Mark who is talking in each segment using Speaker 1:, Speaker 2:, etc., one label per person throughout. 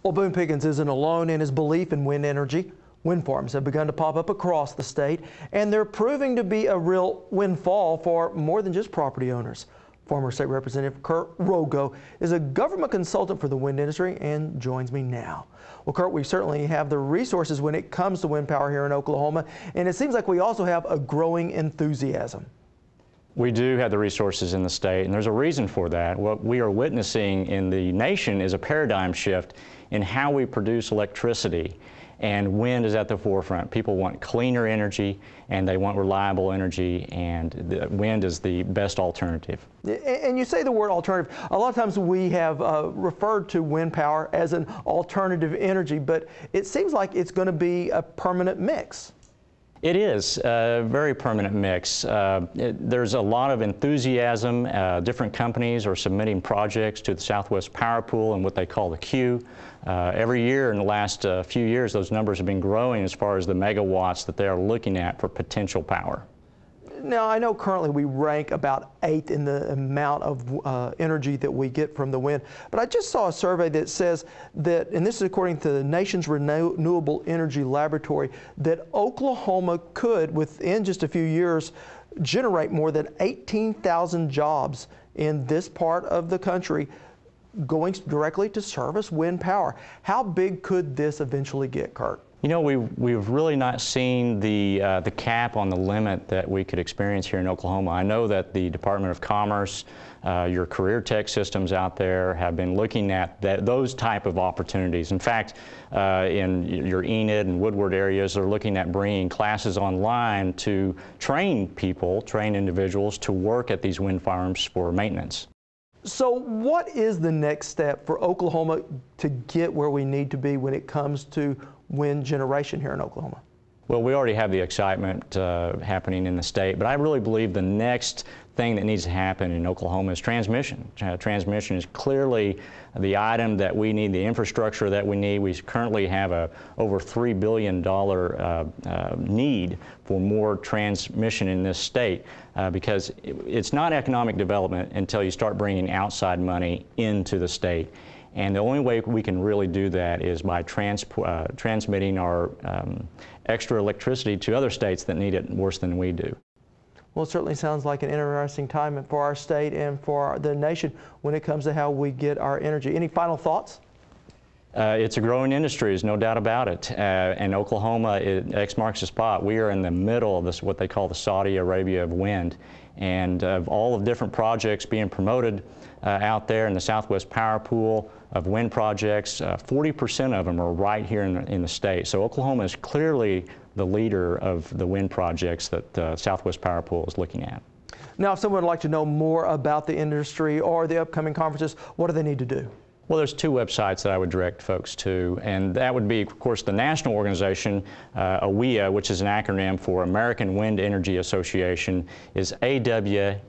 Speaker 1: Well, Boone Pickens isn't alone in his belief in wind energy. Wind farms have begun to pop up across the state, and they're proving to be a real windfall for more than just property owners. Former State Representative Curt Roggow is a government consultant for the wind industry and joins me now. Well, Curt, we certainly have the resources when it comes to wind power here in Oklahoma, and it seems like we also have a growing enthusiasm.
Speaker 2: We do have the resources in the state, and there's a reason for that. What we are witnessing in the nation is a paradigm shift in how we produce electricity, and wind is at the forefront. People want cleaner energy, and they want reliable energy, and the wind is the best alternative.
Speaker 1: And you say the word alternative. A lot of times we have referred to wind power as an alternative energy, but it seems like it's going to be a permanent mix.
Speaker 2: It is a very permanent mix. There's a lot of enthusiasm. Different companies are submitting projects to the Southwest Power Pool and what they call the queue. Every year in the last few years, those numbers have been growing as far as the megawatts that they are looking at for potential power.
Speaker 1: Now, I know currently we rank about 8th in the amount of energy that we get from the wind, but I just saw a survey that says that, and this is according to the nation's Renewable Energy Laboratory, that Oklahoma could, within just a few years, generate more than 18,000 jobs in this part of the country going directly to service wind power. How big could this eventually get, Curt?
Speaker 2: You know, we've really not seen the cap on the limit that we could experience here in Oklahoma. I know that the Department of Commerce, your career tech systems out there have been looking at those type of opportunities. In fact, in your Enid and Woodward areas, they're looking at bringing classes online to train people, train individuals to work at these wind farms for maintenance.
Speaker 1: So what is the next step for Oklahoma to get where we need to be when it comes to wind generation here in Oklahoma?
Speaker 2: Well, we already have the excitement happening in the state, but I really believe the next thing that needs to happen in Oklahoma is transmission. Transmission is clearly the item that we need, the infrastructure that we need. We currently have a over $3 billion need for more transmission in this state because it's not economic development until you start bringing outside money into the state. And the only way we can really do that is by transmitting our extra electricity to other states that need it worse than we do.
Speaker 1: Well, it certainly sounds like an interesting time for our state and for the nation when it comes to how we get our energy. Any final thoughts?
Speaker 2: It's a growing industry, there's no doubt about it. And Oklahoma, X marks the spot. We are in the middle of this, what they call the Saudi Arabia of wind. And of all of different projects being promoted out there in the Southwest Power Pool of wind projects, 40% of them are right here in the state. So Oklahoma is clearly the leader of the wind projects that the Southwest Power Pool is looking at.
Speaker 1: Now, if someone would like to know more about the industry or the upcoming conferences, what do they need to do?
Speaker 2: Well, there's two websites that I would direct folks to, and that would be, of course, the national organization, AWEA, which is an acronym for American Wind Energy Association, is awea.org.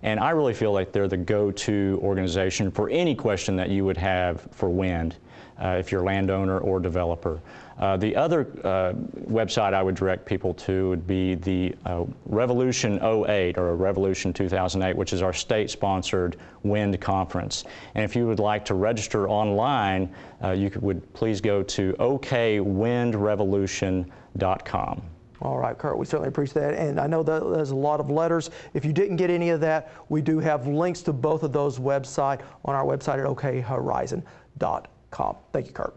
Speaker 2: And I really feel like they're the go-to organization for any question that you would have for wind, if you're a landowner or developer. The other website I would direct people to would be the Revolution 08 or Revolution 2008, which is our state-sponsored wind conference. And if you would like to register online, you would please go to okwindrevolution.com.
Speaker 1: All right, Curt, we certainly appreciate that. And I know that there's a lot of letters. If you didn't get any of that, we do have links to both of those websites on our website at okhorizon.com. Thank you, Curt.